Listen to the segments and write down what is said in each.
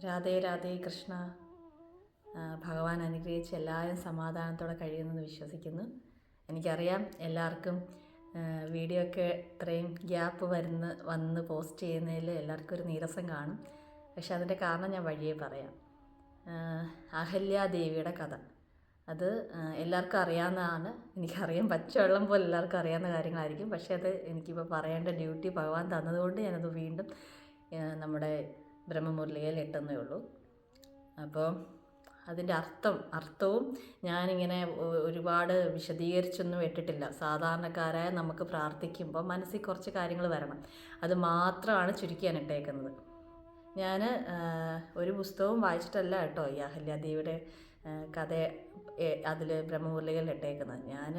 രാധേ രാധേ കൃഷ്ണ. ഭഗവാൻ അനുഗ്രഹിച്ച് എല്ലാവരും സമാധാനത്തോടെ കഴിയുമെന്ന് വിശ്വസിക്കുന്നു. എനിക്കറിയാം എല്ലാവർക്കും വീഡിയോ ഒക്കെ ഇത്രയും ഗ്യാപ്പ് വന്ന് പോസ്റ്റ് ചെയ്യുന്നതിൽ എല്ലാവർക്കും ഒരു നീരസം കാണും. പക്ഷെ അതിൻ്റെ കാരണം ഞാൻ വഴിയേ പറയാം. അഹല്യാദേവിയുടെ കഥ അത് എല്ലാവർക്കും അറിയാവുന്നതാണ്. എനിക്കറിയാം, പച്ചവെള്ളം പോലെ എല്ലാവർക്കും അറിയാവുന്ന കാര്യങ്ങളായിരിക്കും. പക്ഷേ അത് എനിക്കിപ്പോൾ പറയേണ്ട ഡ്യൂട്ടി ഭഗവാൻ തന്നതുകൊണ്ട് ഞാനത് വീണ്ടും നമ്മുടെ ബ്രഹ്മമുരളിയിൽ എട്ടുന്നേ ഉള്ളൂ. അപ്പോൾ അതിൻ്റെ അർത്ഥവും ഞാനിങ്ങനെ ഒരുപാട് വിശദീകരിച്ചൊന്നും ഇട്ടിട്ടില്ല. സാധാരണക്കാരായ നമുക്ക് പ്രാർത്ഥിക്കുമ്പോൾ മനസ്സിൽ കുറച്ച് കാര്യങ്ങൾ വരണം, അത് മാത്രമാണ് ചുരുക്കിയാണ് ഇട്ടേക്കുന്നത്. ഞാൻ ഒരു പുസ്തകവും വായിച്ചിട്ടല്ല കേട്ടോ ഈ അഹല്യാദേവിയുടെ കഥ അതിൽ ബ്രഹ്മമുരളികളിൽ ഇട്ടേക്കുന്നത്. ഞാൻ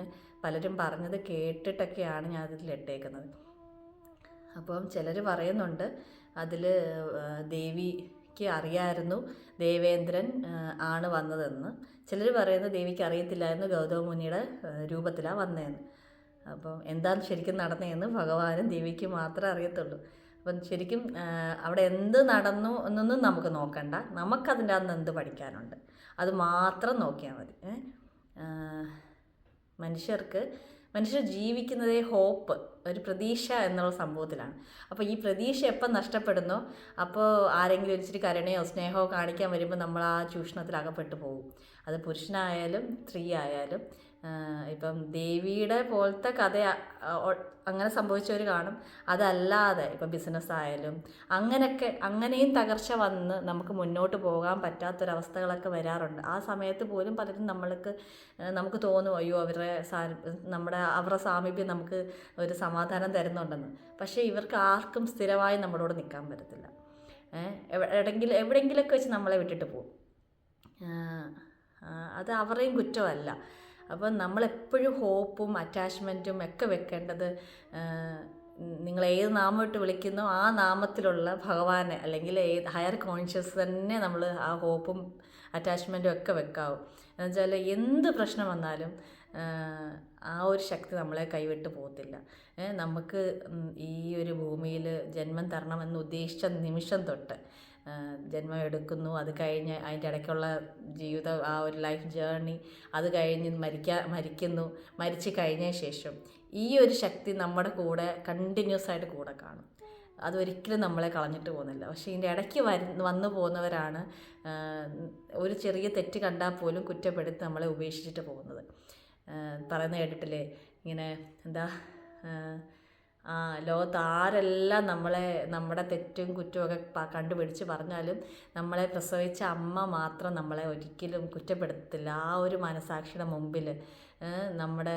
പലരും പറഞ്ഞത് കേട്ടിട്ടൊക്കെയാണ് ഞാൻ അതിൽ ഇട്ടേക്കുന്നത്. അപ്പം ചിലർ പറയുന്നുണ്ട് അതിൽ ദേവിക്ക് അറിയാമായിരുന്നു ദേവേന്ദ്രൻ ആണ് വന്നതെന്ന്. ചിലർ പറയുന്നത് ദേവിക്ക് അറിയത്തില്ലായിരുന്നു ഗൗതമ മുനിയുടെ രൂപത്തിലാണ് വന്നതെന്ന്. അപ്പം എന്താണ് ശരിക്കും നടന്നതെന്ന് ഭഗവാനും ദേവിക്ക് മാത്രമേ അറിയത്തുള്ളൂ. അപ്പം ശരിക്കും അവിടെ എന്ത് നടന്നു എന്നൊന്നും നമുക്ക് നോക്കണ്ട, നമുക്കതിൻ്റെ അന്ന് എന്ത് പഠിക്കാനുണ്ട് അത് മാത്രം നോക്കിയാൽ മതി. മനുഷ്യർ ജീവിക്കുന്നതേ ഹോപ്പ്, ഒരു പ്രതീക്ഷ എന്നുള്ള സംഭവത്തിലാണ്. അപ്പോൾ ഈ പ്രതീക്ഷ എപ്പം നഷ്ടപ്പെടുന്നോ അപ്പോൾ ആരെങ്കിലും ഒരിച്ചിരി കരുണയോ സ്നേഹമോ കാണിക്കാൻ വരുമ്പോൾ നമ്മൾ ആ ചൂഷണത്തിൽ അകപ്പെട്ടു പോകും. അത് പുരുഷനായാലും സ്ത്രീ ആയാലും. ഇപ്പം ദേവിയുടെ പോലത്തെ കഥ അങ്ങനെ സംഭവിച്ചവർ കാണും. അതല്ലാതെ ഇപ്പം ബിസിനസ്സായാലും അങ്ങനെയും തകർച്ച വന്ന് നമുക്ക് മുന്നോട്ട് പോകാൻ പറ്റാത്തൊരവസ്ഥകളൊക്കെ വരാറുണ്ട്. ആ സമയത്ത് പോലും പലരും നമുക്ക് തോന്നും അയ്യോ അവരുടെ സാമീപ്യം നമുക്ക് ഒരു സമാധാനം തരുന്നുണ്ടെന്ന്. പക്ഷേ ഇവർക്ക് ആർക്കും സ്ഥിരമായി നമ്മളോട് നിൽക്കാൻ പറ്റത്തില്ല. എവിടെയെങ്കിലുമൊക്കെ വെച്ച് നമ്മളെ വിട്ടിട്ട് പോകും. അത് അവരുടെയും കുറ്റമല്ല. അപ്പം നമ്മളെപ്പോഴും ഹോപ്പും അറ്റാച്ച്മെൻറ്റും ഒക്കെ വെക്കേണ്ടത് നിങ്ങൾ ഏത് നാമം ഇട്ട് വിളിക്കുന്നോ ആ നാമത്തിലുള്ള ഭഗവാനെ അല്ലെങ്കിൽ ഹയർ കോൺഷ്യസ് തന്നെ നമ്മൾ ആ ഹോപ്പും അറ്റാച്ച്മെൻറ്റും ഒക്കെ വെക്കാവും. എന്നുവെച്ചാൽ എന്ത് പ്രശ്നം വന്നാലും ആ ഒരു ശക്തി നമ്മളെ കൈവിട്ട് പോകത്തില്ല. നമുക്ക് ഈ ഒരു ഭൂമിയിൽ ജന്മം തരണമെന്ന് ഉദ്ദേശിച്ച നിമിഷം തൊട്ട് ജന്മം എടുക്കുന്നു, അത് കഴിഞ്ഞ് അതിൻ്റെ ഇടയ്ക്കുള്ള ജീവിതം, ആ ഒരു ലൈഫ് ജേർണി, അത് കഴിഞ്ഞ് മരിക്കുന്നു, മരിച്ചു കഴിഞ്ഞ ശേഷം ഈ ഒരു ശക്തി നമ്മുടെ കൂടെ കണ്ടിന്യൂസ് ആയിട്ട് കൂടെ കാണും. അതൊരിക്കലും നമ്മളെ കളഞ്ഞിട്ട് പോകുന്നില്ല. പക്ഷേ ഇതിൻ്റെ ഇടയ്ക്ക് വന്നു പോകുന്നവരാണ് ഒരു ചെറിയ തെറ്റ് കണ്ടാൽ പോലും കുറ്റപ്പെടുത്തി നമ്മളെ ഉപേക്ഷിച്ചിട്ട് പോകുന്നത്. പറയുന്നത് കേട്ടിട്ടില്ലേ, ഇങ്ങനെ ലോകത്ത് ആരെല്ലാം നമ്മുടെ തെറ്റും കുറ്റമൊക്കെ കണ്ടുപിടിച്ച് പറഞ്ഞാലും നമ്മളെ പ്രസവിച്ച അമ്മ മാത്രം നമ്മളെ ഒരിക്കലും കുറ്റപ്പെടുത്തില്ല. ആ ഒരു മനസാക്ഷിയുടെ മുമ്പിൽ നമ്മുടെ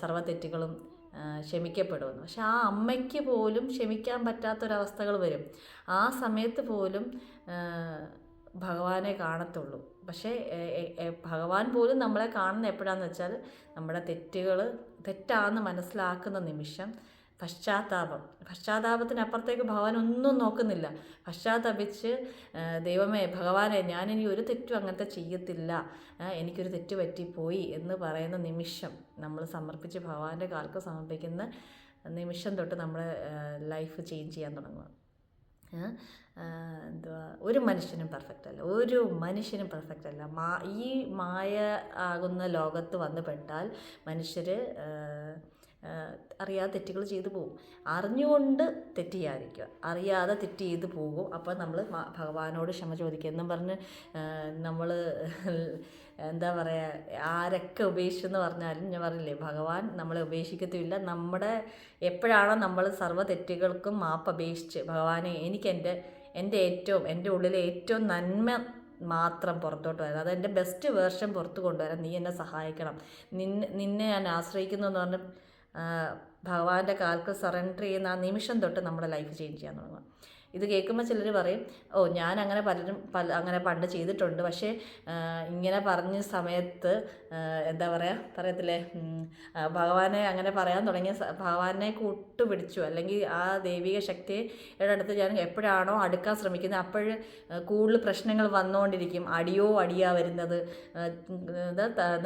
സർവ്വ തെറ്റുകളും ക്ഷമിക്കപ്പെടുമെന്ന്. പക്ഷെ ആ അമ്മയ്ക്ക് പോലും ക്ഷമിക്കാൻ പറ്റാത്തൊരവസ്ഥകൾ വരും. ആ സമയത്ത് പോലും ഭഗവാനെ കാണത്തുള്ളൂ. പക്ഷേ ഭഗവാൻ പോലും നമ്മളെ കാണുന്ന എപ്പോഴാണെന്ന് വെച്ചാൽ നമ്മുടെ തെറ്റാണെന്ന് മനസ്സിലാക്കുന്ന നിമിഷം. പശ്ചാത്താപത്തിനപ്പുറത്തേക്ക് ഭഗവാൻ ഒന്നും നോക്കുന്നില്ല. പശ്ചാത്തപിച്ച് ദൈവമേ ഭഗവാനെ ഞാനിനി ഒരു തെറ്റും അങ്ങനത്തെ ചെയ്യത്തില്ല, എനിക്കൊരു തെറ്റ് പറ്റിപ്പോയി എന്ന് പറയുന്ന നിമിഷം, നമ്മൾ സമർപ്പിച്ച് ഭഗവാന്റെ കാൽക്ക് സമർപ്പിക്കുന്ന നിമിഷം തൊട്ട് നമ്മുടെ ലൈഫ് ചേഞ്ച് ചെയ്യാൻ തുടങ്ങുക. ഒരു മനുഷ്യനും പെർഫെക്റ്റ് അല്ല. ഈ മായ ആകുന്ന ലോകത്ത് വന്ന് പെട്ടാൽ മനുഷ്യർ അറിയാതെ തെറ്റുകൾ ചെയ്തു പോകും. അറിഞ്ഞുകൊണ്ട് തെറ്റ് ചെയ്യാതിരിക്കുക, അറിയാതെ തെറ്റ് ചെയ്ത് പോകും. അപ്പോൾ നമ്മൾ ഭഗവാനോട് ക്ഷമ ചോദിക്കുക എന്നും പറഞ്ഞ് നമ്മൾ എന്താ പറയുക, ആരൊക്കെ ഉപേക്ഷിച്ചെന്ന് പറഞ്ഞാലും ഞാൻ പറഞ്ഞില്ലേ, ഭഗവാൻ നമ്മളെ ഉപേക്ഷിക്കത്തുമില്ല. എപ്പോഴാണോ നമ്മൾ സർവ്വ തെറ്റുകൾക്കും മാപ്പ് അപേക്ഷിച്ച് ഭഗവാനെ എനിക്ക് എൻ്റെ ഉള്ളിലെ ഏറ്റവും നന്മ മാത്രം പുറത്തോട്ട് വരാം, അതെൻ്റെ ബെസ്റ്റ് വേർഷൻ പുറത്ത് കൊണ്ടുവരാൻ നീ എന്നെ സഹായിക്കണം, നിന്നെ ഞാൻ ആശ്രയിക്കുന്നു എന്ന് പറഞ്ഞ് ഭഗവാന്റെ കാൽക്ക് സറണ്ടർ ചെയ്യുന്ന ആ നിമിഷം തൊട്ട് നമ്മുടെ ലൈഫ് ചേഞ്ച് ചെയ്യാൻ തുടങ്ങുക. ഇത് കേൾക്കുമ്പോൾ ചിലർ പറയും, ഞാൻ അങ്ങനെ അങ്ങനെ പണ്ട് ചെയ്തിട്ടുണ്ട്. പക്ഷേ ഇങ്ങനെ പറഞ്ഞ സമയത്ത് എന്താ പറയത്തില്ലേ, ഭഗവാനെ അങ്ങനെ പറയാൻ തുടങ്ങിയ ഭഗവാനെ കൂട്ടുപിടിച്ചു അല്ലെങ്കിൽ ആ ദൈവിക ശക്തിയുടെ അടുത്ത് ഞാൻ എപ്പോഴാണോ അടുക്കാൻ ശ്രമിക്കുന്നത് അപ്പോൾ കൂടുതൽ പ്രശ്നങ്ങൾ വന്നുകൊണ്ടിരിക്കും. അടിയാ വരുന്നത്,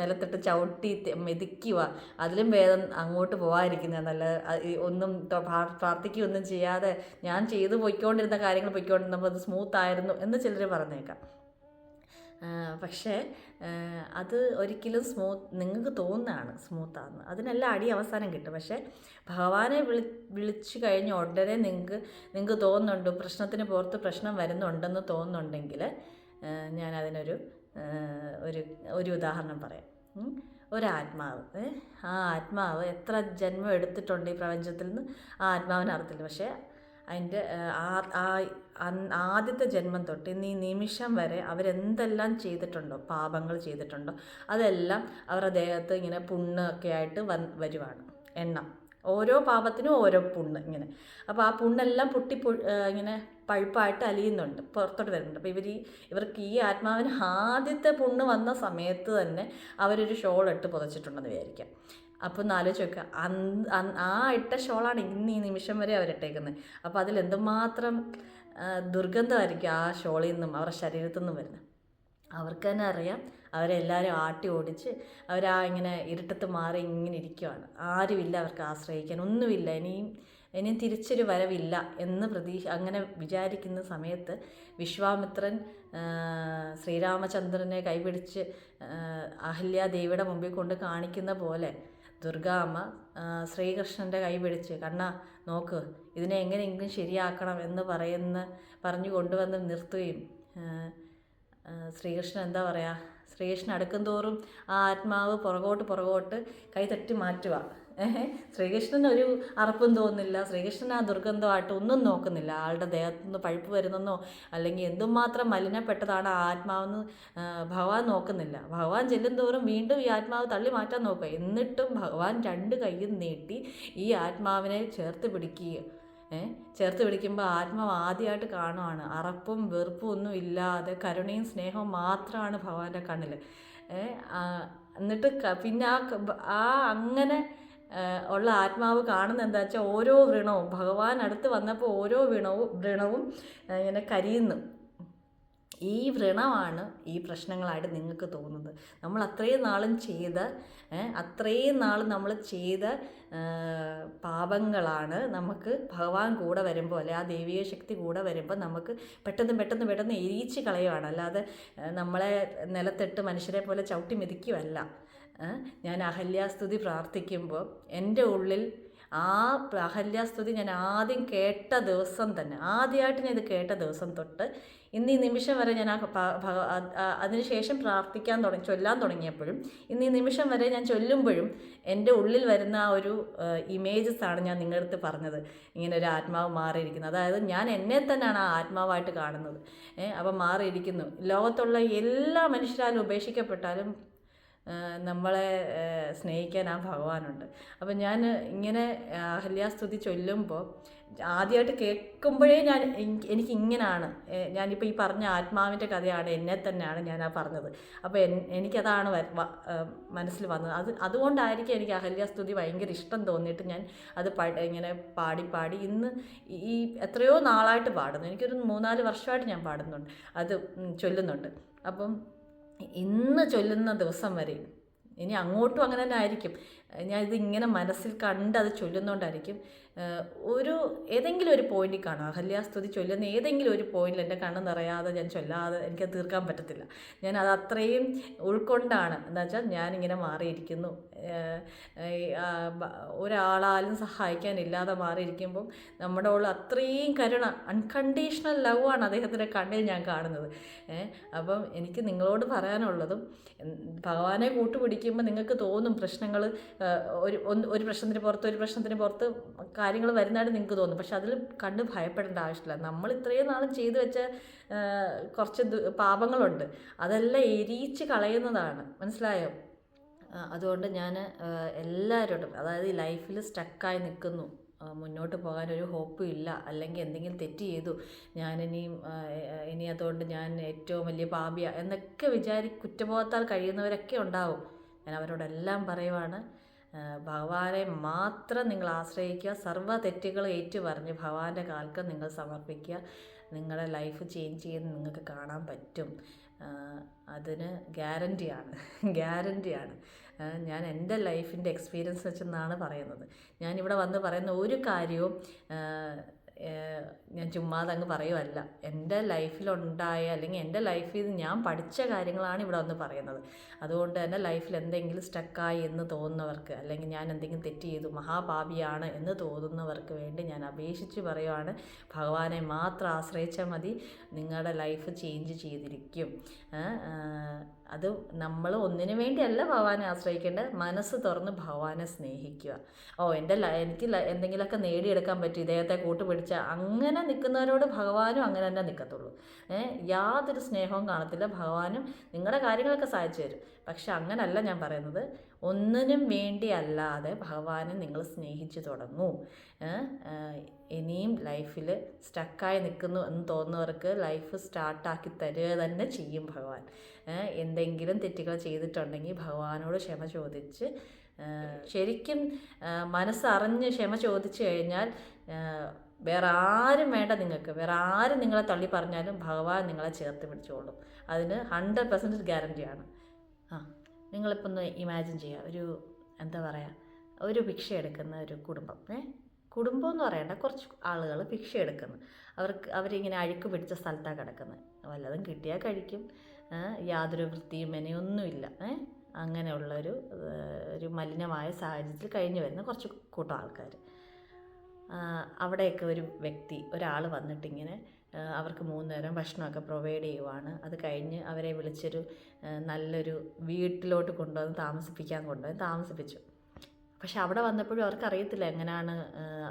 നിലത്തിട്ട് ചവിട്ടി മെതിക്കുക. അതിലും ഭേദം അങ്ങോട്ട് പോകാതിരിക്കുന്നത് നല്ല. ഒന്നും പ്രാർത്ഥിക്കുകയൊന്നും ചെയ്യാതെ ഞാൻ ചെയ്തു പോയിക്കോട്ടെ പൊയ്ക്കൊണ്ടിരുന്ന കാര്യങ്ങൾ പൊയ്ക്കൊണ്ടിരുന്നപ്പോൾ അത് സ്മൂത്തായിരുന്നു എന്ന് ചിലർ പറഞ്ഞേക്കാം. പക്ഷേ അത് ഒരിക്കലും നിങ്ങൾക്ക് തോന്നുന്നതാണ് സ്മൂത്താന്ന്. അതിനെല്ലാം അടി അവസാനം കിട്ടും. പക്ഷേ ഭഗവാനെ വിളിച്ചു കഴിഞ്ഞ ഉടനെ നിങ്ങൾക്ക് തോന്നുന്നുണ്ട് പ്രശ്നത്തിന് പുറത്ത് പ്രശ്നം വരുന്നുണ്ടെന്ന് തോന്നുന്നുണ്ടെങ്കിൽ ഞാനതിനൊരു ഒരു ഉദാഹരണം പറയാം. ഒരാത്മാവ്, ആ ആത്മാവ് എത്ര ജന്മം എടുത്തിട്ടുണ്ട് ഈ പ്രപഞ്ചത്തിൽ നിന്ന് ആ ആത്മാവിന് അറിയത്തില്ല. പക്ഷേ അതിൻ്റെ ആദ്യത്തെ ജന്മം തൊട്ട് ഇന്ന് ഈ നിമിഷം വരെ അവരെന്തെല്ലാം ചെയ്തിട്ടുണ്ടോ, പാപങ്ങൾ ചെയ്തിട്ടുണ്ടോ, അതെല്ലാം അവരുടെ ദേഹത്ത് ഇങ്ങനെ പുണ്ണൊക്കെ ആയിട്ട് വരുവാണ് എണ്ണം. ഓരോ പാപത്തിനും ഓരോ പുണ്ണ് ഇങ്ങനെ. അപ്പോൾ ആ പുണ്ണെല്ലാം ഇങ്ങനെ പഴുപ്പായിട്ട് അലിയുന്നുണ്ട്, പുറത്തോട്ട് വരുന്നുണ്ട്. അപ്പോൾ ഇവർക്ക് ഈ ആത്മാവിന് ആദ്യത്തെ പുണ്ണ് വന്ന സമയത്ത് തന്നെ അവരൊരു ഷോൾ ഇട്ട് പുതച്ചിട്ടുണ്ടെന്ന് വിചാരിക്കാം. അപ്പോൾ ഒന്ന് ആലോചിച്ച് നോക്കുക, ആ ഇട്ട ഷോളാണ് ഇന്ന് ഈ നിമിഷം വരെ അവരിട്ടേക്കുന്നത്. അപ്പോൾ അതിലെന്തുമാത്രം ദുർഗന്ധമായിരിക്കും ആ ഷോളിൽ നിന്നും അവരുടെ ശരീരത്തിൽ നിന്നും വരുന്നത്. അവർക്ക് തന്നെ അറിയാം. അവരെല്ലാവരും ആട്ടി ഓടിച്ച് ഇങ്ങനെ ഇരുട്ടത്ത് മാറി ഇങ്ങനെ ഇരിക്കുവാണ്. ആരുമില്ല അവർക്ക് ആശ്രയിക്കാൻ, ഒന്നുമില്ല, ഇനിയും തിരിച്ചൊരു വരവില്ല എന്ന് അങ്ങനെ വിചാരിക്കുന്ന സമയത്ത് വിശ്വാമിത്രൻ ശ്രീരാമചന്ദ്രനെ കൈപിടിച്ച് അഹല്യാദേവിയുടെ മുമ്പിൽ കൊണ്ട് കാണിക്കുന്ന പോലെ ദുർഗാമ്മ ശ്രീകൃഷ്ണൻ്റെ കൈ പിടിച്ച് കണ്ണാ നോക്ക്, ഇതിനെ എങ്ങനെയെങ്കിലും ശരിയാക്കണം എന്ന് പറഞ്ഞു കൊണ്ടുവന്ന് നിർത്തുകയും ശ്രീകൃഷ്ണൻ എന്താ പറയുക, ശ്രീകൃഷ്ണൻ അടുക്കും തോറും ആ ആത്മാവ് പുറകോട്ട് കൈ തട്ടി മാറ്റുക. ശ്രീകൃഷ്ണന് ഒരു അറപ്പും തോന്നുന്നില്ല. ശ്രീകൃഷ്ണൻ ആ ദുർഗന്ധമായിട്ട് ഒന്നും നോക്കുന്നില്ല. ആളുടെ ദേഹത്തുനിന്ന് പഴുപ്പ് വരുന്നെന്നോ അല്ലെങ്കിൽ എന്തുമാത്രം മലിനപ്പെട്ടതാണ് ആ ആത്മാവെന്ന് ഭഗവാൻ നോക്കുന്നില്ല. ഭഗവാൻ ചെല്ലും തോറും വീണ്ടും ഈ ആത്മാവ് തള്ളി മാറ്റാൻ നോക്കുക. എന്നിട്ടും ഭഗവാൻ 2 കൈയും നീട്ടി ഈ ആത്മാവിനെ ചേർത്ത് പിടിക്കുമ്പോൾ ആത്മാവ് ആദ്യമായിട്ട് കാണുവാണ്. അറപ്പും വെറുപ്പും ഒന്നും ഇല്ലാതെ കരുണയും സ്നേഹവും മാത്രമാണ് ഭഗവാന്റെ കണ്ണിൽ. എന്നിട്ട് പിന്നെ അങ്ങനെ ഉള്ള ആത്മാവ് കാണുന്ന എന്താ വെച്ചാൽ ഓരോ വ്രണവും ഭഗവാൻ അടുത്ത് വന്നപ്പോൾ ഓരോ വ്രണവും ഇങ്ങനെ കരിയുന്നു. ഈ വ്രണമാണ് ഈ പ്രശ്നങ്ങളായിട്ട് നിങ്ങൾക്ക് തോന്നുന്നത്. നമ്മൾ അത്രയും നാൾ നമ്മൾ ചെയ്ത പാപങ്ങളാണ് നമുക്ക് ഭഗവാൻ കൂടെ വരുമ്പോൾ, അല്ലെ ആ ദൈവിക ശക്തി കൂടെ വരുമ്പോൾ നമുക്ക് പെട്ടെന്ന് എരിയിച്ച് കളയുകയാണ്. അല്ലാതെ നമ്മളെ നിലത്തിട്ട് മനുഷ്യരെ പോലെ ചവിട്ടി മെതിക്കുമല്ല. ഞാൻ അഹല്യാസ്തുതി പ്രാർത്ഥിക്കുമ്പോൾ എൻ്റെ ഉള്ളിൽ ആ അഹല്യാസ്തുതി ഞാൻ ആദ്യമായിട്ട് ഞാൻ ഇത് കേട്ട ദിവസം തൊട്ട് ഇന്ന് ഈ നിമിഷം വരെ ഞാൻ അതിനുശേഷം ചൊല്ലാൻ തുടങ്ങിയപ്പോഴും ഇന്ന് ഈ നിമിഷം വരെ ഞാൻ ചൊല്ലുമ്പോഴും എൻ്റെ ഉള്ളിൽ വരുന്ന ആ ഒരു ഇമേജസാണ് ഞാൻ നിങ്ങളുടെ അടുത്ത് പറഞ്ഞത്. ഇങ്ങനെ ഒരു ആത്മാവ് മാറിയിരിക്കുന്നത്, അതായത് ഞാൻ എന്നെ തന്നെയാണ് ആ ആത്മാവായിട്ട് കാണുന്നത്. അപ്പം മാറിയിരിക്കുന്നു. ലോകത്തുള്ള എല്ലാ മനുഷ്യരാലും ഉപേക്ഷിക്കപ്പെട്ടാലും നമ്മളെ സ്നേഹിക്കാൻ ആ ഭഗവാനുണ്ട്. അപ്പം ഞാൻ ഇങ്ങനെ അഹല്യാസ്തുതി ചൊല്ലുമ്പോൾ ആദ്യമായിട്ട് കേൾക്കുമ്പോഴേ എനിക്ക് ഇങ്ങനെയാണ്, ഞാനിപ്പോൾ ഈ പറഞ്ഞ ആത്മാവിൻ്റെ കഥയാണ്, എന്നെ തന്നെയാണ് ഞാൻ പറഞ്ഞത്. അപ്പോൾ എനിക്കതാണ് മനസ്സിൽ വന്നത്. അതുകൊണ്ടായിരിക്കും എനിക്ക് അഹല്യാസ്തുതി ഭയങ്കര ഇഷ്ടം തോന്നിയിട്ട് ഞാൻ അത് ഇങ്ങനെ പാടി ഇന്ന് ഈ എത്രയോ നാളായിട്ട് പാടുന്നു. എനിക്കൊരു 3-4 വർഷമായിട്ട് ഞാൻ പാടുന്നുണ്ട്, അത് ചൊല്ലുന്നുണ്ട്. അപ്പം ഇന്ന് ചൊല്ലുന്ന ദിവസം വരെ ഇനി അങ്ങോട്ടും അങ്ങനെ തന്നെ ആയിരിക്കും. ഞാനിതിങ്ങനെ മനസ്സിൽ കണ്ട് അത് ചൊല്ലുന്നതുകൊണ്ടായിരിക്കും ഏതെങ്കിലും ഒരു പോയിന്റിൽ കാണും, അഹല്യാസ്തുതി ചൊല്ലുന്ന ഏതെങ്കിലും ഒരു പോയിന്റിൽ എൻ്റെ കണ്ണ് നിറയാതെ ഞാൻ ചൊല്ലാതെ എനിക്കത് തീർക്കാൻ പറ്റത്തില്ല. ഞാനത് അത്രയും ഉൾക്കൊണ്ടാണ്. എന്താ വെച്ചാൽ ഞാനിങ്ങനെ മാറിയിരിക്കുന്നു, ഒരാളാലും സഹായിക്കാനില്ലാതെ മാറിയിരിക്കുമ്പം നമ്മുടെ ഉള്ള അത്രയും കരുണ, അൺകണ്ടീഷണൽ ലവ് ആണ് അദ്ദേഹത്തിൻ്റെ കണ്ണിൽ ഞാൻ കാണുന്നത്. അപ്പം എനിക്ക് നിങ്ങളോട് പറയാനുള്ളതും, ഭഗവാനെ കൂട്ടുപിടിക്കുമ്പോൾ നിങ്ങൾക്ക് തോന്നും പ്രശ്നങ്ങൾ ഒരു പ്രശ്നത്തിന് പുറത്ത് കാര്യങ്ങൾ വരുന്നതായിട്ട് നിങ്ങൾക്ക് തോന്നും. പക്ഷെ അതിൽ കണ്ട് ഭയപ്പെടേണ്ട ആവശ്യമില്ല. നമ്മൾ ഇത്രയും നാളും ചെയ്തു വെച്ച കുറച്ച് പാപങ്ങളുണ്ട്, അതെല്ലാം എരിയിച്ച് കളയുന്നതാണ്. മനസ്സിലായോ? അതുകൊണ്ട് ഞാൻ എല്ലാവരോടും, അതായത് ഈ ലൈഫിൽ സ്റ്റക്കായി നിൽക്കുന്നു, മുന്നോട്ട് പോകാനൊരു ഹോപ്പും ഇല്ല, അല്ലെങ്കിൽ എന്തെങ്കിലും തെറ്റ് ചെയ്തു ഇനി അതുകൊണ്ട് ഞാൻ ഏറ്റവും വലിയ പാപിയ എന്നൊക്കെ കുറ്റബോധത്താൽ കഴിയുന്നവരൊക്കെ ഉണ്ടാവും. ഞാൻ അവരോടെല്ലാം പറയുവാണ്, ഭഗവാനെ മാത്രം നിങ്ങൾ ആശ്രയിക്കുക. സർവ്വ തെറ്റുകൾ ഏറ്റുപറഞ്ഞ് ഭഗവാന്റെ കാൽക്ക് നിങ്ങൾ സമർപ്പിക്കുക. നിങ്ങളുടെ ലൈഫ് ചേഞ്ച് ചെയ്യുന്ന നിങ്ങൾക്ക് കാണാൻ പറ്റും. അതിന് ഗ്യാരൻറ്റിയാണ്. ഞാൻ എൻ്റെ ലൈഫിൻ്റെ എക്സ്പീരിയൻസ് വെച്ചെന്നാണ് പറയുന്നത്. ഞാനിവിടെ വന്ന് പറയുന്ന ഒരു കാര്യവും ഞാൻ ചുമ്മാതെ അങ്ങ് പറയുമല്ല. എൻ്റെ ലൈഫിലുണ്ടായ അല്ലെങ്കിൽ എൻ്റെ ലൈഫിൽ നിന്ന് ഞാൻ പഠിച്ച കാര്യങ്ങളാണ് ഇവിടെ വന്ന് പറയുന്നത്. അതുകൊണ്ട് തന്നെ ലൈഫിൽ എന്തെങ്കിലും സ്റ്റക്കായി എന്ന് തോന്നുന്നവർക്ക്, അല്ലെങ്കിൽ ഞാൻ എന്തെങ്കിലും തെറ്റ് ചെയ്തു മഹാപാപിയാണ് എന്ന് തോന്നുന്നവർക്ക് വേണ്ടി ഞാൻ അപേക്ഷിച്ച് പറയുവാണ്, ഭഗവാനെ മാത്രം ആശ്രയിച്ചാൽ മതി, നിങ്ങളുടെ ലൈഫ് ചേഞ്ച് ചെയ്തിരിക്കും. അത് നമ്മൾ ഒന്നിനു വേണ്ടിയല്ല ഭഗവാനെ ആശ്രയിക്കേണ്ടത്, മനസ്സ് തുറന്ന് ഭഗവാനെ സ്നേഹിക്കുക. എനിക്ക് എന്തെങ്കിലുമൊക്കെ നേടിയെടുക്കാൻ പറ്റും ഇദ്ദേഹത്തെ കൂട്ടുപിടിച്ച അങ്ങനെ നിൽക്കുന്നവരോട് ഭഗവാനും അങ്ങനെ തന്നെ നിൽക്കത്തുള്ളൂ. യാതൊരു സ്നേഹവും കാണത്തില്ല. ഭഗവാനും നിങ്ങളുടെ കാര്യങ്ങളൊക്കെ സഹായിച്ചു തരും. പക്ഷെ അങ്ങനല്ല ഞാൻ പറയുന്നത്. ഒന്നിനും വേണ്ടി അല്ലാതെ ഭഗവാനെ നിങ്ങൾ സ്നേഹിച്ചു തുടങ്ങൂ. ഇനിയും ലൈഫിൽ സ്റ്റക്കായി നിൽക്കുന്നു എന്ന് തോന്നുന്നവർക്ക് ലൈഫ് സ്റ്റാർട്ടാക്കി തരിക തന്നെ ചെയ്യും ഭഗവാൻ. എന്തെങ്കിലും തെറ്റുകൾ ചെയ്തിട്ടുണ്ടെങ്കിൽ ഭഗവാനോട് ക്ഷമ ചോദിച്ച്, ശരിക്കും മനസ്സറിഞ്ഞ് ക്ഷമ ചോദിച്ചു കഴിഞ്ഞാൽ വേറെ ആരും വേണ്ട നിങ്ങൾക്ക്. വേറെ ആരും നിങ്ങളെ തള്ളി പറഞ്ഞാലും ഭഗവാൻ നിങ്ങളെ ചേർത്ത് പിടിച്ചോളും. അതിന് 100% ഗ്യാരണ്ടിയാണ്. നിങ്ങളിപ്പോൾ ഒന്ന് ഇമാജിൻ ചെയ്യുക, ഒരു എന്താ പറയുക, ഒരു ഭിക്ഷ എടുക്കുന്ന ഒരു കുടുംബം. കുടുംബം എന്ന് പറയണ്ട, കുറച്ച് ആളുകൾ ഭിക്ഷ എടുക്കുന്നു. അവരിങ്ങനെ അഴുക്ക് പിടിച്ച സ്ഥലത്താണ് കിടക്കുന്നത്. വല്ലതും കിട്ടിയാൽ കഴിക്കും, യാതൊരു വൃത്തിയും മെനയൊന്നുമില്ല. അങ്ങനെയുള്ളൊരു മലിനമായ സാഹചര്യത്തിൽ കഴിഞ്ഞു വരുന്ന കുറച്ച് കൂട്ടം ആൾക്കാർ. അവിടെയൊക്കെ ഒരു വ്യക്തി, ഒരാൾ വന്നിട്ടിങ്ങനെ അവർക്ക് 3 നേരം ഭക്ഷണമൊക്കെ പ്രൊവൈഡ് ചെയ്യുവാണ്. അത് കഴിഞ്ഞ് അവരെ വിളിച്ചൊരു നല്ലൊരു വീട്ടിലോട്ട് കൊണ്ടുവന്ന് താമസിപ്പിച്ചു. പക്ഷെ അവിടെ വന്നപ്പോഴും അവർക്കറിയത്തില്ല എങ്ങനെയാണ്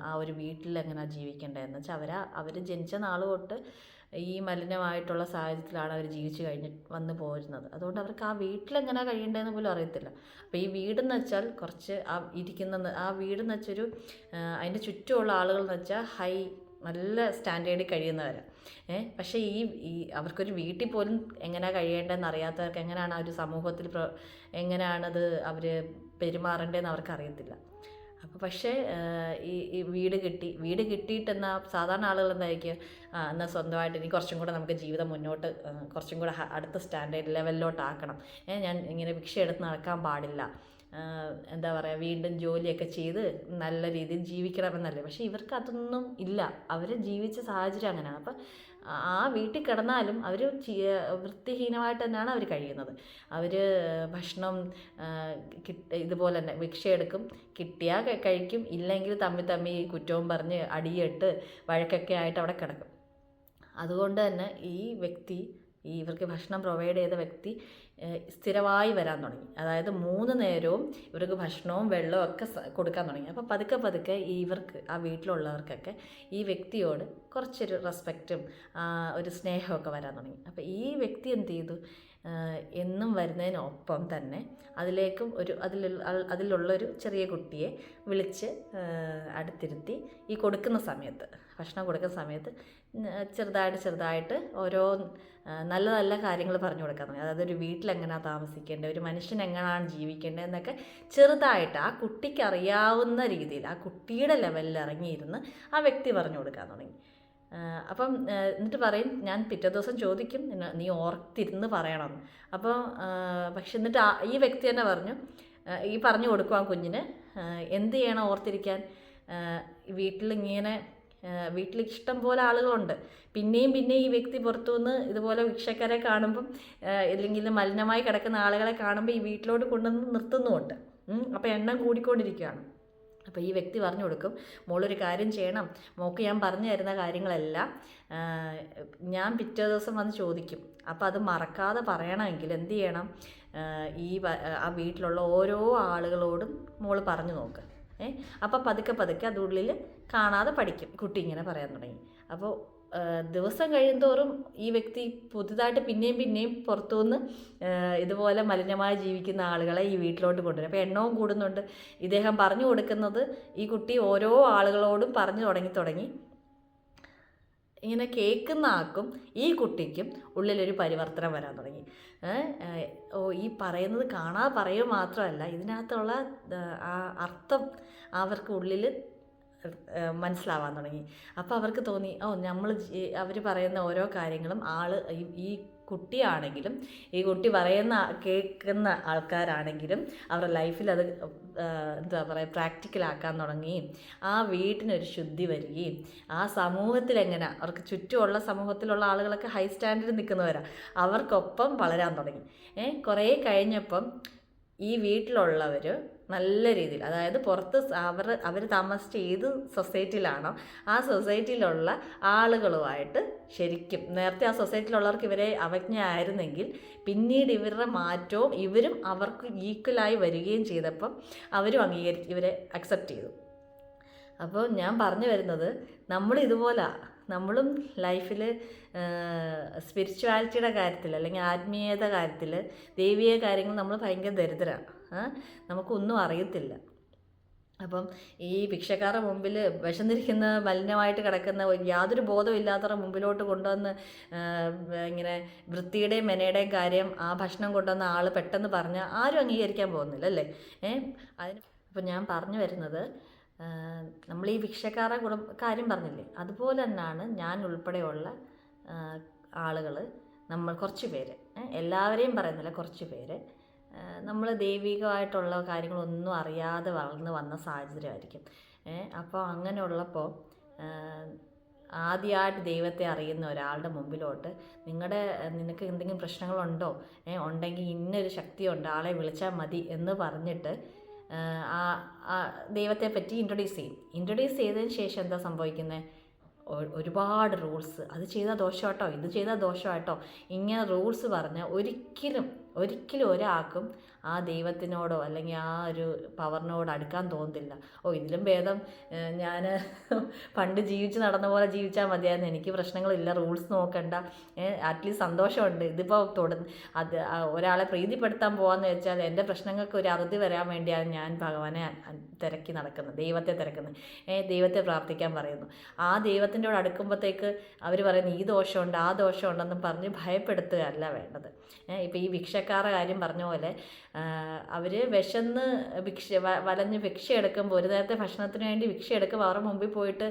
ആ ഒരു വീട്ടിൽ എങ്ങനെയാണ് ജീവിക്കേണ്ടതെന്ന് വെച്ചാൽ അവർ ജനിച്ച നാൾ തൊട്ട് ഈ മലിനമായിട്ടുള്ള സാഹചര്യത്തിലാണ് അവർ വന്ന് പോരുന്നത്. അതുകൊണ്ട് അവർക്ക് ആ വീട്ടിലെങ്ങനെയാണ് കഴിയേണ്ടതെന്ന് പോലും അറിയത്തില്ല. അപ്പോൾ ഈ വീടെന്ന് വെച്ചാൽ കുറച്ച് ആ വീടെന്ന് വെച്ചൊരു അതിൻ്റെ ചുറ്റുമുള്ള ആളുകളെന്ന് വെച്ചാൽ നല്ല സ്റ്റാൻഡേർഡിൽ കഴിയുന്നവരാണ്. പക്ഷേ ഈ അവർക്കൊരു വീട്ടിൽ പോലും എങ്ങനെയാണ് കഴിയേണ്ടതെന്ന് അറിയാത്തവർക്ക് എങ്ങനെയാണ് ആ ഒരു സമൂഹത്തിൽ എങ്ങനെയാണത് അവർ പെരുമാറേണ്ടതെന്ന് അവർക്കറിയത്തില്ല. അപ്പോൾ പക്ഷേ ഈ വീട് കിട്ടിയിട്ടെന്നാൽ സാധാരണ ആളുകൾ എന്തായിരിക്കും, എന്നാൽ സ്വന്തമായിട്ട് ഇനി കുറച്ചും കൂടെ നമുക്ക് ജീവിതം മുന്നോട്ട് കുറച്ചും കൂടെ അടുത്ത സ്റ്റാൻഡേർഡ് ലെവലിലോട്ടാക്കണം, ഞാൻ ഇങ്ങനെ ഭിക്ഷ എടുത്ത് നടക്കാൻ പാടില്ല, എന്താ പറയുക, വീണ്ടും ജോലിയൊക്കെ ചെയ്ത് നല്ല രീതിയിൽ ജീവിക്കണമെന്നല്ലേ. പക്ഷേ ഇവർക്ക് അതൊന്നും ഇല്ല. അവർ ജീവിച്ച സാഹചര്യം അങ്ങനെയാണ്. അപ്പം ആ വീട്ടിൽ കിടന്നാലും അവർ വൃത്തിഹീനമായിട്ട് തന്നെയാണ് അവർ കഴിയുന്നത്. അവർ ഭക്ഷണം ഇതുപോലെ തന്നെ ഭിക്ഷ എടുക്കും, കിട്ടിയാൽ കഴിക്കും, ഇല്ലെങ്കിൽ തമ്മി കുറ്റവും പറഞ്ഞ് അടിയിട്ട് വഴക്കൊക്കെ ആയിട്ട് അവിടെ കിടക്കും. അതുകൊണ്ട് തന്നെ ഇവർക്ക് ഭക്ഷണം പ്രൊവൈഡ് ചെയ്ത വ്യക്തി സ്ഥിരമായി വരാൻ തുടങ്ങി. അതായത് 3 നേരവും ഇവർക്ക് ഭക്ഷണവും വെള്ളവും ഒക്കെ കൊടുക്കാൻ തുടങ്ങി. അപ്പോൾ പതുക്കെ ഇവർക്ക്, ആ വീട്ടിലുള്ളവർക്കൊക്കെ ഈ വ്യക്തിയോട് കുറച്ചൊരു റെസ്പെക്റ്റും ഒരു സ്നേഹമൊക്കെ വരാൻ തുടങ്ങി. അപ്പോൾ ഈ വ്യക്തി എന്ത് ചെയ്തു, എന്നും വരുന്നതിനൊപ്പം തന്നെ അതിലേക്കും അതിലുള്ളൊരു ചെറിയ കുട്ടിയെ വിളിച്ച് അടുത്തിരുത്തി ഈ ഭക്ഷണം കൊടുക്കുന്ന സമയത്ത് ചെറുതായിട്ട് ഓരോ നല്ല കാര്യങ്ങൾ പറഞ്ഞു കൊടുക്കാൻ തുടങ്ങി. അതായത് ഒരു വീട്ടിലെങ്ങനെയാണ് താമസിക്കേണ്ടത്, ഒരു മനുഷ്യൻ എങ്ങനെയാണ് ജീവിക്കേണ്ടത് എന്നൊക്കെ ചെറുതായിട്ട് ആ കുട്ടിക്ക് അറിയാവുന്ന രീതിയിൽ ആ കുട്ടിയുടെ ലെവലിൽ ഇറങ്ങിയിരുന്ന് ആ വ്യക്തി പറഞ്ഞു കൊടുക്കാൻ തുടങ്ങി. അപ്പം എന്നിട്ട് പറയും, ഞാൻ പിറ്റേ ദിവസം ചോദിക്കും, നീ ഓർത്തിരുന്ന് പറയണം. അപ്പോൾ പക്ഷെ എന്നിട്ട് ഈ വ്യക്തി തന്നെ പറഞ്ഞു, ഈ പറഞ്ഞു കൊടുക്കും ആ കുഞ്ഞിന് എന്ത് ചെയ്യണം ഓർത്തിരിക്കാൻ. വീട്ടിൽ ഇഷ്ടം പോലെ ആളുകളുണ്ട്. പിന്നെയും ഈ വ്യക്തി പുറത്തുനിന്ന് ഇതുപോലെ ഭിക്ഷക്കാരെ കാണുമ്പം അല്ലെങ്കിൽ മലിനമായി കിടക്കുന്ന ആളുകളെ കാണുമ്പോൾ ഈ വീട്ടിലോട്ട് കൊണ്ടുവന്ന് നിർത്തുന്നുമുണ്ട്. അപ്പോൾ എണ്ണം കൂടിക്കൊണ്ടിരിക്കുകയാണ്. അപ്പോൾ ഈ വ്യക്തി പറഞ്ഞു കൊടുക്കും, മോളൊരു കാര്യം ചെയ്യണം, മോൾക്ക് ഞാൻ പറഞ്ഞു തരുന്ന കാര്യങ്ങളെല്ലാം ഞാൻ പിറ്റേ ദിവസം വന്ന് ചോദിക്കും. അപ്പോൾ അത് മറക്കാതെ പറയണമെങ്കിൽ എന്ത് ചെയ്യണം, ആ വീട്ടിലുള്ള ഓരോ ആളുകളോടും മോള് പറഞ്ഞു നോക്ക്. അപ്പോൾ പതുക്കെ അതുള്ളിൽ കാണാതെ പഠിക്കും. കുട്ടി ഇങ്ങനെ പറയാൻ തുടങ്ങി. അപ്പോൾ ദിവസം കഴിയുന്തോറും ഈ വ്യക്തി പുതുതായിട്ട് പിന്നെയും പുറത്തുനിന്ന് ഇതുപോലെ മലിനമായി ജീവിക്കുന്ന ആളുകളെ ഈ വീട്ടിലോട്ട് കൊണ്ടുവരും. അപ്പോൾ എണ്ണവും കൂടുന്നുണ്ട്. ഇദ്ദേഹം പറഞ്ഞു കൊടുക്കുന്നത് ഈ കുട്ടി ഓരോ ആളുകളോടും പറഞ്ഞു തുടങ്ങി ഇങ്ങനെ കേൾക്കുന്ന ആൾക്കും ഈ കുട്ടിക്കും ഉള്ളിലൊരു പരിവർത്തനം വരാൻ തുടങ്ങി. ഈ പറയുന്നത് കാണാതെ പറയുക മാത്രമല്ല, ഇതിനകത്തുള്ള ആ അർത്ഥം അവർക്ക് ഉള്ളിൽ മനസ്സിലാവാൻ തുടങ്ങി. അപ്പോൾ അവർക്ക് തോന്നി, നമ്മൾ അവർ പറയുന്ന ഓരോ കാര്യങ്ങളും ഈ കുട്ടിയാണെങ്കിലും ഈ കുട്ടി കേൾക്കുന്ന ആൾക്കാരാണെങ്കിലും അവരുടെ ലൈഫിൽ അത് എന്താ പറയുക പ്രാക്ടിക്കലാക്കാൻ തുടങ്ങുകയും ആ വീട്ടിനൊരു ശുദ്ധി വരികയും ആ സമൂഹത്തിൽ എങ്ങനെ അവർക്ക് ചുറ്റുമുള്ള സമൂഹത്തിലുള്ള ആളുകളൊക്കെ ഹൈ സ്റ്റാൻഡേർഡ് നിൽക്കുന്നവരാണ്, അവർക്കൊപ്പം വളരാൻ തുടങ്ങി. കഴിഞ്ഞപ്പം ഈ വീട്ടിലുള്ളവർ നല്ല രീതിയിൽ, അതായത് പുറത്ത് അവർ താമസിച്ച ഏത് സൊസൈറ്റിയിലാണോ ആ സൊസൈറ്റിയിലുള്ള ആളുകളുമായിട്ട് ശരിക്കും നേരത്തെ ആ സൊസൈറ്റിയിലുള്ളവർക്ക് ഇവരെ അവജ്ഞയായിരുന്നെങ്കിൽ പിന്നീട് ഇവരുടെ മാറ്റവും ഇവരും അവർക്ക് ഈക്വലായി വരികയും ചെയ്തപ്പം അവരും ഇവരെ അക്സെപ്റ്റ് ചെയ്തു. അപ്പോൾ ഞാൻ പറഞ്ഞു വരുന്നത്, നമ്മളും ലൈഫിൽ സ്പിരിച്വാലിറ്റിയുടെ കാര്യത്തിൽ അല്ലെങ്കിൽ ആത്മീയത കാര്യത്തിൽ ദൈവീയ കാര്യങ്ങൾ നമ്മൾ ഭയങ്കര ദരിദ്രരാണ്, നമുക്കൊന്നും അറിയത്തില്ല. അപ്പം ഈ ഭിക്ഷക്കാരുടെ മുമ്പിൽ വിശന്നിരിക്കുന്ന മലിനമായിട്ട് കിടക്കുന്ന യാതൊരു ബോധവും ഇല്ലാത്തവരുടെ മുമ്പിലോട്ട് കൊണ്ടുവന്ന് ഇങ്ങനെ വൃത്തിയുടെയും മെനയുടെയും കാര്യം ആ ഭക്ഷണം കൊണ്ടുവന്ന ആൾ പെട്ടെന്ന് പറഞ്ഞാൽ ആരും അംഗീകരിക്കാൻ പോകുന്നില്ല അല്ലേ. അപ്പം ഞാൻ പറഞ്ഞു വരുന്നത്, നമ്മൾ ഈ ഭിക്ഷക്കാരുടെ കാര്യം പറഞ്ഞില്ലേ, അതുപോലെ തന്നെയാണ് ഞാൻ ഉൾപ്പെടെയുള്ള ആളുകൾ, നമ്മൾ കുറച്ച് പേര്, എല്ലാവരെയും പറയുന്നില്ല, കുറച്ച് പേര് നമ്മൾ ദൈവികമായിട്ടുള്ള കാര്യങ്ങളൊന്നും അറിയാതെ വളർന്ന് വന്ന സാഹചര്യമായിരിക്കും. അപ്പോൾ അങ്ങനെയുള്ളപ്പോൾ ആദ്യമായിട്ട് ദൈവത്തെ അറിയുന്ന ഒരാളുടെ മുമ്പിലോട്ട് നിനക്ക് എന്തെങ്കിലും പ്രശ്നങ്ങളുണ്ടോ, ഉണ്ടെങ്കിൽ ഇന്നൊരു ശക്തിയുണ്ട്, ആളെ വിളിച്ചാൽ മതി എന്ന് പറഞ്ഞിട്ട് ദൈവത്തെ പറ്റി ഇൻട്രൊഡ്യൂസ് ചെയ്തതിന് ശേഷം എന്താ സംഭവിക്കുന്നത്? ഒരുപാട് റൂൾസ്, അത് ചെയ്താൽ ദോഷമാട്ടോ, ഇത് ചെയ്താൽ ദോഷമാട്ടോ, ഇങ്ങനെ റൂൾസ് പറഞ്ഞാൽ ഒരിക്കലും ഒരാൾക്കും ആ ദൈവത്തിനോടോ അല്ലെങ്കിൽ ആ ഒരു പവറിനോട് അടുക്കാൻ തോന്നത്തില്ല. ഇതിലും ഭേദം ഞാൻ പണ്ട് ജീവിച്ച് നടന്ന പോലെ ജീവിച്ചാൽ മതിയായിരുന്നു, എനിക്ക് പ്രശ്നങ്ങളില്ല, റൂൾസ് നോക്കണ്ട, അറ്റ്ലീസ്റ്റ് സന്തോഷമുണ്ട്. ഇതിപ്പോൾ ഒരാളെ പ്രീതിപ്പെടുത്താൻ പോകാമെന്ന് വെച്ചാൽ എൻ്റെ പ്രശ്നങ്ങൾക്ക് ഒരു അറുതി വരാൻ വേണ്ടിയാണ് ഞാൻ ഭഗവാനെ തിരക്കി നടക്കുന്നത്, ദൈവത്തെ തിരക്കുന്നത്, ദൈവത്തെ പ്രാർത്ഥിക്കാൻ പറയുന്നു. ആ ദൈവത്തിൻ്റെ കൂടെ അടുക്കുമ്പോഴത്തേക്ക് അവർ പറയുന്നു ഈ ദോഷമുണ്ട് ആ ദോഷമുണ്ടെന്നും പറഞ്ഞ് ഭയപ്പെടുത്തുകയല്ല വേണ്ടത്. ഇപ്പോൾ ഈ ഭിക്ഷക്കാരുടെ കാര്യം പറഞ്ഞ പോലെ അവർ വിശന്ന് വലഞ്ഞ് ഭിക്ഷ എടുക്കുമ്പോൾ, ഒരു നേരത്തെ ഭക്ഷണത്തിന് വേണ്ടി ഭിക്ഷ എടുക്കുമ്പോൾ അവരുടെ മുമ്പിൽ പോയിട്ട്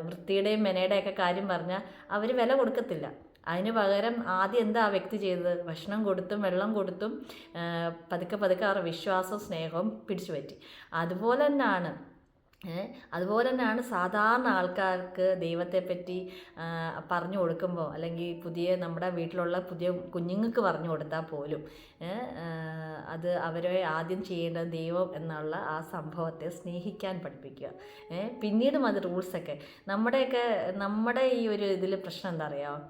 വൃത്തിയുടെയും മെനയുടെയൊക്കെ കാര്യം പറഞ്ഞാൽ അവർ വില കൊടുക്കത്തില്ല. അതിന് പകരം ആദ്യം എന്താ ആ വ്യക്തി ചെയ്തത്? ഭക്ഷണം കൊടുത്തും വെള്ളം കൊടുത്തും പതുക്കെ അവരുടെ വിശ്വാസവും സ്നേഹവും പിടിച്ചു പറ്റി. അതുപോലെ തന്നെയാണ് സാധാരണ ആൾക്കാർക്ക് ദൈവത്തെപ്പറ്റി പറഞ്ഞു കൊടുക്കുമ്പോൾ, അല്ലെങ്കിൽ നമ്മുടെ വീട്ടിലുള്ള പുതിയ കുഞ്ഞുങ്ങൾക്ക് പറഞ്ഞു കൊടുത്താൽ പോലും അത് അവരെ ആദ്യം ചെയ്യേണ്ടത് ദൈവം എന്നുള്ള ആ സംഭവത്തെ സ്നേഹിക്കാൻ പഠിപ്പിക്കുക. പിന്നീടും അത് റൂൾസൊക്കെ നമ്മുടെ ഈ ഒരു ഇതിൽ പ്രശ്നം എന്താ അറിയാമോ?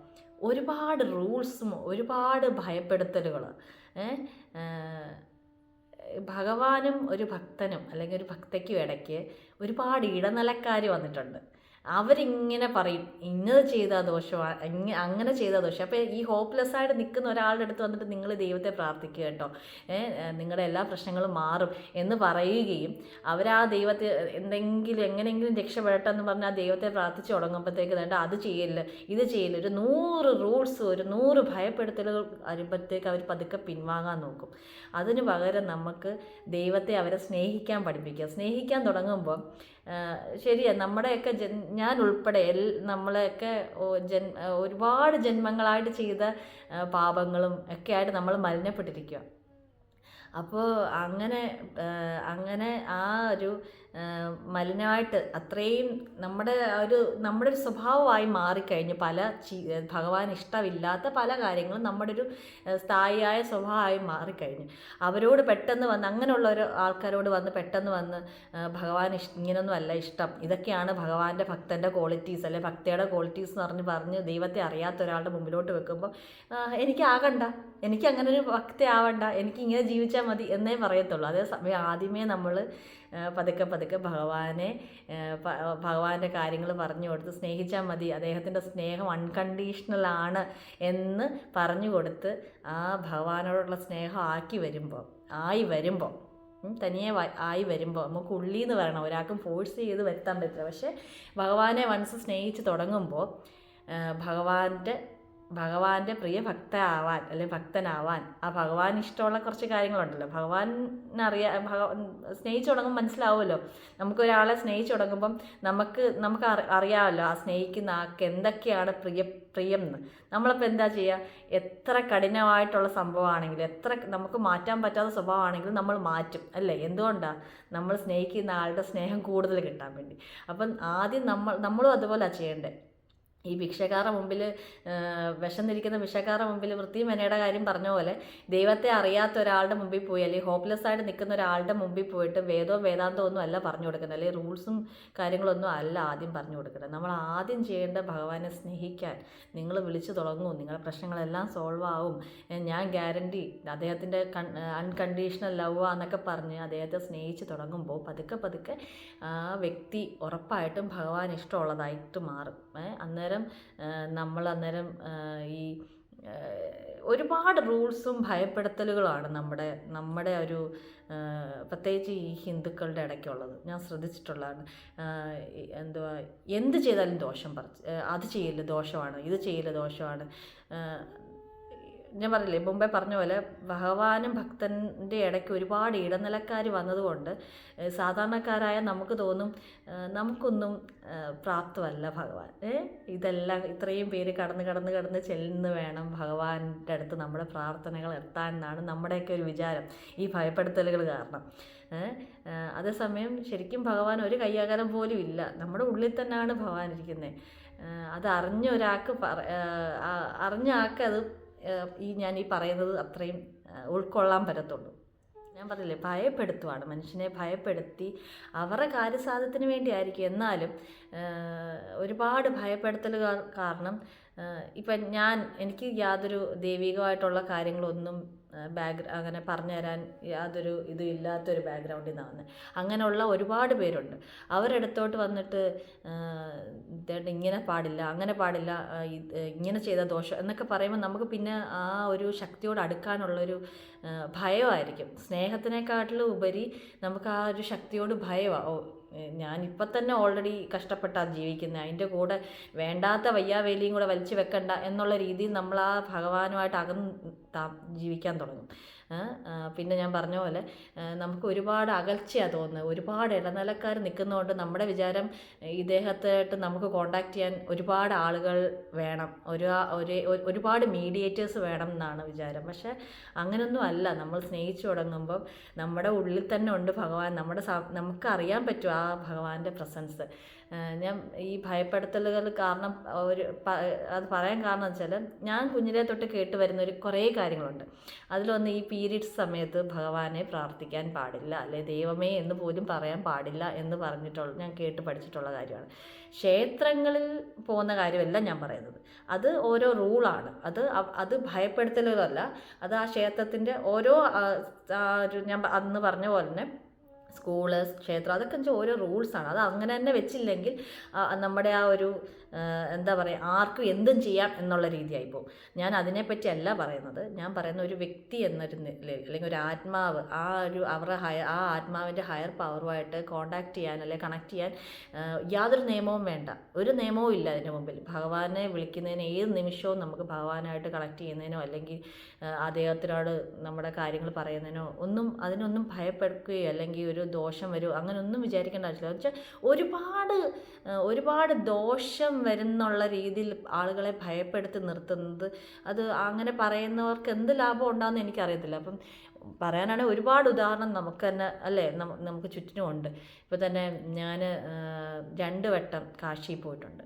ഒരുപാട് റൂൾസും ഒരുപാട് ഭയപ്പെടുത്തലുകൾ. ഭഗവാനും ഒരു ഭക്തനും അല്ലെങ്കിൽ ഒരു ഭക്തയ്ക്കും ഇടയ്ക്ക് ഒരുപാട് ഇടനിലക്കാർ വന്നിട്ടുണ്ട്. അവരിങ്ങനെ പറയും ഇന്നത് ചെയ്താൽ ദോഷമാണ്, അങ്ങനെ ചെയ്താൽ ദോഷം. അപ്പോൾ ഈ ഹോപ്പ്ലെസ്സായിട്ട് നിൽക്കുന്ന ഒരാളുടെ അടുത്ത് വന്നിട്ട് നിങ്ങൾ ദൈവത്തെ പ്രാർത്ഥിക്കുക കേട്ടോ, നിങ്ങളുടെ എല്ലാ പ്രശ്നങ്ങളും മാറും എന്ന് പറയുകയും അവരാ ദൈവത്തെ എങ്ങനെയെങ്കിലും രക്ഷപ്പെടട്ടെ എന്ന് പറഞ്ഞാൽ ആ ദൈവത്തെ പ്രാർത്ഥിച്ച് തുടങ്ങുമ്പോഴത്തേക്ക് അത് ചെയ്യില്ല ഇത് ചെയ്യില്ല, ഒരു 100 റൂൾസ്, ഒരു 100 ഭയപ്പെടുത്തലുകൾ വരുമ്പോഴത്തേക്ക് അവർ പതുക്കെ പിൻവാങ്ങാൻ നോക്കും. അതിന് പകരം നമുക്ക് ദൈവത്തെ അവരെ സ്നേഹിക്കാൻ പഠിപ്പിക്കുക. സ്നേഹിക്കാൻ തുടങ്ങുമ്പോൾ ശരിയാണ്, നമ്മുടെയൊക്കെ ഞാൻ ഉൾപ്പെടെ നമ്മളെയൊക്കെ ഒരുപാട് ജന്മങ്ങളായിട്ട് ചെയ്ത പാപങ്ങളും ഒക്കെ ആയിട്ട് നമ്മൾ മലിനപ്പെട്ടിരിക്കുക. അപ്പോൾ അങ്ങനെ ആ ഒരു മലിനമായിട്ട് അത്രയും നമ്മുടെ ഒരു സ്വഭാവമായി മാറിക്കഴിഞ്ഞു. ഭഗവാൻ ഇഷ്ടമില്ലാത്ത പല കാര്യങ്ങളും നമ്മുടെ ഒരു സ്ഥായിയായ സ്വഭാവമായി മാറിക്കഴിഞ്ഞു. അവരോട് പെട്ടെന്ന് വന്ന് അങ്ങനെയുള്ള ഒരു ആൾക്കാരോട് പെട്ടെന്ന് വന്ന് ഭഗവാൻ ഇങ്ങനൊന്നും അല്ല ഇഷ്ടം, ഇതൊക്കെയാണ് ഭഗവാന്റെ ഭക്തൻ്റെ ക്വാളിറ്റീസ് അല്ലെ ഭക്തിയുടെ ക്വാളിറ്റീസ് എന്ന് പറഞ്ഞ് ദൈവത്തെ അറിയാത്ത ഒരാളുടെ മുമ്പിലോട്ട് വെക്കുമ്പോൾ എനിക്ക് അങ്ങനെ ഒരു ഭക്തി ആവണ്ട, എനിക്ക് ഇങ്ങനെ ജീവിച്ചാൽ മതി എന്നേ പറയത്തുള്ളൂ. അതേസമയം ആദ്യമേ നമ്മൾ പതുക്കെ ഭഗവാന്റെ കാര്യങ്ങൾ പറഞ്ഞു കൊടുത്ത് സ്നേഹിച്ചാൽ മതി, അദ്ദേഹത്തിൻ്റെ സ്നേഹം അൺകണ്ടീഷണലാണ് എന്ന് പറഞ്ഞു കൊടുത്ത് ആ ഭഗവാനോടുള്ള സ്നേഹം ആയി വരുമ്പോൾ തനിയെ ആയി വരുമ്പോൾ നമുക്ക് ഉള്ളിൽ നിന്ന് വരണം, ഒരാൾക്കും ഫോഴ്സ് ചെയ്ത് വരുത്താൻ പറ്റില്ല. പക്ഷേ ഭഗവാനെ മനസ്സ് സ്നേഹിച്ച് തുടങ്ങുമ്പോൾ ഭഗവാന്റെ ഭഗവാന്റെ പ്രിയ ഭക്തയാവാൻ അല്ലെങ്കിൽ ഭക്തനാവാൻ ആ ഭഗവാൻ ഇഷ്ടമുള്ള കുറച്ച് കാര്യങ്ങളുണ്ടല്ലോ. സ്നേഹിച്ചു തുടങ്ങുമ്പോൾ മനസ്സിലാവുമല്ലോ. നമുക്കൊരാളെ സ്നേഹിച്ചു തുടങ്ങുമ്പം നമുക്ക് അറിയാമല്ലോ ആ സ്നേഹിക്കുന്ന ആൾക്ക് എന്തൊക്കെയാണ് പ്രിയം എന്ന്. നമ്മളപ്പോൾ എന്താ ചെയ്യുക? എത്ര കഠിനമായിട്ടുള്ള സംഭവമാണെങ്കിലും എത്ര നമുക്ക് മാറ്റാൻ പറ്റാത്ത സ്വഭാവമാണെങ്കിലും നമ്മൾ മാറ്റും അല്ലേ? എന്തുകൊണ്ടാണ്? നമ്മൾ സ്നേഹിക്കുന്ന ആളുടെ സ്നേഹം കൂടുതൽ കിട്ടാൻ വേണ്ടി. അപ്പം ആദ്യം നമ്മളും അതുപോലെയാണ് ചെയ്യേണ്ടത്. ഈ ഭിക്ഷക്കാരുടെ മുമ്പിൽ വിശന്നിരിക്കുന്ന ഭിക്ഷക്കാരുടെ മുമ്പിൽ വൃത്തിയും മെനയുടെ കാര്യം പറഞ്ഞ പോലെ ദൈവത്തെ അറിയാത്ത ഒരാളുടെ മുമ്പിൽ പോയി അല്ലെങ്കിൽ ഹോപ്പ്ലെസ് ആയിട്ട് നിൽക്കുന്ന ഒരാളുടെ മുമ്പിൽ പോയിട്ട് വേദാന്തവും ഒന്നും അല്ല പറഞ്ഞു കൊടുക്കുന്നത്, അല്ലെങ്കിൽ റൂൾസും കാര്യങ്ങളൊന്നും അല്ല ആദ്യം പറഞ്ഞു കൊടുക്കുന്നത്. നമ്മൾ ആദ്യം ചെയ്യേണ്ട ഭഗവാനെ സ്നേഹിക്കാൻ. നിങ്ങൾ വിളിച്ചു തുടങ്ങും, നിങ്ങളുടെ പ്രശ്നങ്ങളെല്ലാം സോൾവ് ആവും, ഞാൻ ഗ്യാരണ്ടി. അദ്ദേഹത്തിൻ്റെ അൺകണ്ടീഷണൽ ലവ് എന്നൊക്കെ പറഞ്ഞ് അദ്ദേഹത്തെ സ്നേഹിച്ച് തുടങ്ങുമ്പോൾ പതുക്കെ പതുക്കെ ആ വ്യക്തി ഉറപ്പായിട്ടും ഭഗവാൻ ഇഷ്ടമുള്ളതായിട്ട് മാറും. അന്നേരം ഈ ഒരുപാട് റൂൾസും ഭയപ്പെടുത്തലുകളാണ് നമ്മുടെ ഒരു പ്രത്യേകിച്ച് ഈ ഹിന്ദുക്കളുടെ ഇടയ്ക്കുള്ളത്. ഞാൻ ശ്രദ്ധിച്ചിട്ടുള്ളതാണ്. എന്തുവാ, എന്ത് ചെയ്താലും ദോഷം അത് ചെയ്യല് ദോഷമാണ്, ഇത് ചെയ്യല് ദോഷമാണ്. ഞാൻ പറഞ്ഞില്ലേ, മുമ്പേ പറഞ്ഞ പോലെ ഭഗവാനും ഭക്തൻ്റെ ഇടയ്ക്ക് ഒരുപാട് ഇടനിലക്കാർ വന്നതുകൊണ്ട് സാധാരണക്കാരായ നമുക്ക് തോന്നും നമുക്കൊന്നും പ്രാപ്തമല്ല ഭഗവാൻ. ഇതെല്ലാം ഇത്രയും പേര് കടന്ന് ചെല്ലുന്നു വേണം ഭഗവാന്റെ അടുത്ത് നമ്മുടെ പ്രാർത്ഥനകൾ എത്താൻ എന്നാണ് നമ്മുടെയൊക്കെ ഒരു വിചാരം, ഈ ഭയപ്പെടുത്തലുകൾ കാരണം. അതേസമയം ശരിക്കും ഭഗവാൻ ഒരു കയ്യാകാലം പോലും ഇല്ല, നമ്മുടെ ഉള്ളിൽ തന്നെയാണ് ഭഗവാൻ ഇരിക്കുന്നത്. അത് അറിഞ്ഞ ആൾക്ക് അത് ഞാൻ ഈ പറയുന്നത് അത്രയും ഉൾക്കൊള്ളാൻ പറ്റത്തുള്ളൂ. ഞാൻ പറഞ്ഞില്ലേ, ഭയപ്പെടുത്തുവാണ്, മനുഷ്യനെ ഭയപ്പെടുത്തി അവരുടെ കാര്യസാധ്യത്തിന് വേണ്ടിയായിരിക്കും. എന്നാലും ഒരുപാട് ഭയപ്പെടുത്തലുകൾ കാരണം ഇപ്പം എനിക്ക് യാതൊരു ദൈവികമായിട്ടുള്ള കാര്യങ്ങളൊന്നും അങ്ങനെ പറഞ്ഞു തരാൻ യാതൊരു ഇതും ഇല്ലാത്തൊരു ബാക്ക്ഗ്രൗണ്ടിൽ നിന്നാണ് വന്നത്. അങ്ങനെയുള്ള ഒരുപാട് പേരുണ്ട്. അവരെടുത്തോട്ട് വന്നിട്ട് ഇങ്ങനെ പാടില്ല, അങ്ങനെ പാടില്ല, ഇങ്ങനെ ചെയ്ത ദോഷം എന്നൊക്കെ പറയുമ്പോൾ നമുക്ക് പിന്നെ ആ ഒരു ശക്തിയോട് അടുക്കാനുള്ളൊരു ഭയമായിരിക്കും. സ്നേഹത്തിനെക്കാട്ടിലും ഉപരി നമുക്ക് ആ ഒരു ശക്തിയോട് ഭയമാണ്. ഞാനിപ്പം തന്നെ ഓൾറെഡി കഷ്ടപ്പെട്ടാണ് ജീവിക്കുന്നത്, അതിൻ്റെ കൂടെ വേണ്ടാത്ത വയ്യാവേലിയും കൂടെ വലിച്ചു വെക്കണ്ട എന്നുള്ള രീതിയിൽ നമ്മൾ ആ ഭഗവാനുമായിട്ട് ജീവിക്കാൻ തുടങ്ങും. പിന്നെ ഞാൻ പറഞ്ഞ പോലെ നമുക്ക് ഒരുപാട് അകൽച്ചയാണ് തോന്നുന്നത്. ഒരുപാട് ഇടനിലക്കാർ നിൽക്കുന്നതുകൊണ്ട് നമ്മുടെ വിചാരം ഇദ്ദേഹത്തായിട്ട് നമുക്ക് കോണ്ടാക്ട് ചെയ്യാൻ ഒരുപാട് ആളുകൾ വേണം, ഒരുപാട് മീഡിയേറ്റേഴ്സ് വേണം എന്നാണ് വിചാരം. പക്ഷേ അങ്ങനെയൊന്നും അല്ല. നമ്മൾ സ്നേഹിച്ചു തുടങ്ങുമ്പം നമ്മുടെ ഉള്ളിൽ തന്നെ ഉണ്ട് ഭഗവാൻ. നമുക്കറിയാൻ പറ്റും ആ ഭഗവാന്റെ പ്രസൻസ്. ഞാൻ ഈ ഭയപ്പെടുത്തലുകൾ കാരണം അത് പറയാൻ കാരണം വെച്ചാൽ ഞാൻ കുഞ്ഞിലെ തൊട്ട് കേട്ട് വരുന്ന കുറേ കാര്യങ്ങളുണ്ട്. അതിലൊന്ന്, ഈ പീരീഡ്സ് സമയത്ത് ഭഗവാനെ പ്രാർത്ഥിക്കാൻ പാടില്ല, അല്ലെ ദൈവമേ എന്ന് പോലും പറയാൻ പാടില്ല എന്ന് ഞാൻ കേട്ട് പഠിച്ചിട്ടുള്ള കാര്യമാണ്. ക്ഷേത്രങ്ങളിൽ പോകുന്ന കാര്യമല്ല ഞാൻ പറയുന്നത്, അത് ഓരോ റൂളാണ്. അത് ഭയപ്പെടുത്തലുകളല്ല, അത് ആ ക്ഷേത്രത്തിൻ്റെ ഓരോ ഞാൻ അന്ന് പറഞ്ഞ പോലെ തന്നെ സ്കൂള്, ക്ഷേത്രം, അതൊക്കെ ഓരോ റൂൾസാണ്. അത് അങ്ങനെ തന്നെ വെച്ചില്ലെങ്കിൽ നമ്മുടെ ആ ഒരു എന്താ പറയുക, ആർക്കും എന്തും ചെയ്യാം എന്നുള്ള രീതിയായി പോകും. ഞാൻ അതിനെപ്പറ്റി അല്ല പറയുന്നത്. ഞാൻ പറയുന്ന ഒരു വ്യക്തി എന്നൊരു നിലയിൽ, അല്ലെങ്കിൽ ഒരു ആത്മാവ്, ആ ആത്മാവിൻ്റെ ഹയർ പവറുമായിട്ട് കോണ്ടാക്ട് ചെയ്യാൻ അല്ലെങ്കിൽ കണക്ട് ചെയ്യാൻ യാതൊരു നിയമവും വേണ്ട. ഒരു നിയമവും ഇല്ല അതിന് മുമ്പിൽ. ഭഗവാനെ വിളിക്കുന്നതിന് ഏത് നിമിഷവും നമുക്ക് ഭഗവാനായിട്ട് കണക്ട് ചെയ്യുന്നതിനോ അല്ലെങ്കിൽ അദ്ദേഹത്തിനോട് നമ്മുടെ കാര്യങ്ങൾ പറയുന്നതിനോ അതിനൊന്നും ഭയപ്പെടുകയോ അല്ലെങ്കിൽ ഒരു ദോഷം വരുമോ അങ്ങനെയൊന്നും വിചാരിക്കേണ്ട ആവശ്യമില്ല. വെച്ചാൽ ഒരുപാട് ദോഷം വരുന്നുള്ള രീതിയിൽ ആളുകളെ ഭയപ്പെടുത്തി നിർത്തുന്നത്, അത് അങ്ങനെ പറയുന്നവർക്ക് എന്ത് ലാഭം ഉണ്ടാകുമെന്ന് എനിക്കറിയത്തില്ല. അപ്പം പറയാനാണെങ്കിൽ ഒരുപാട് ഉദാഹരണം നമുക്ക് തന്നെ അല്ലേ, നമുക്ക് ചുറ്റിനുമുണ്ട്. ഇപ്പോൾ തന്നെ ഞാൻ 2 വട്ടം കാശിയിൽ പോയിട്ടുണ്ട്.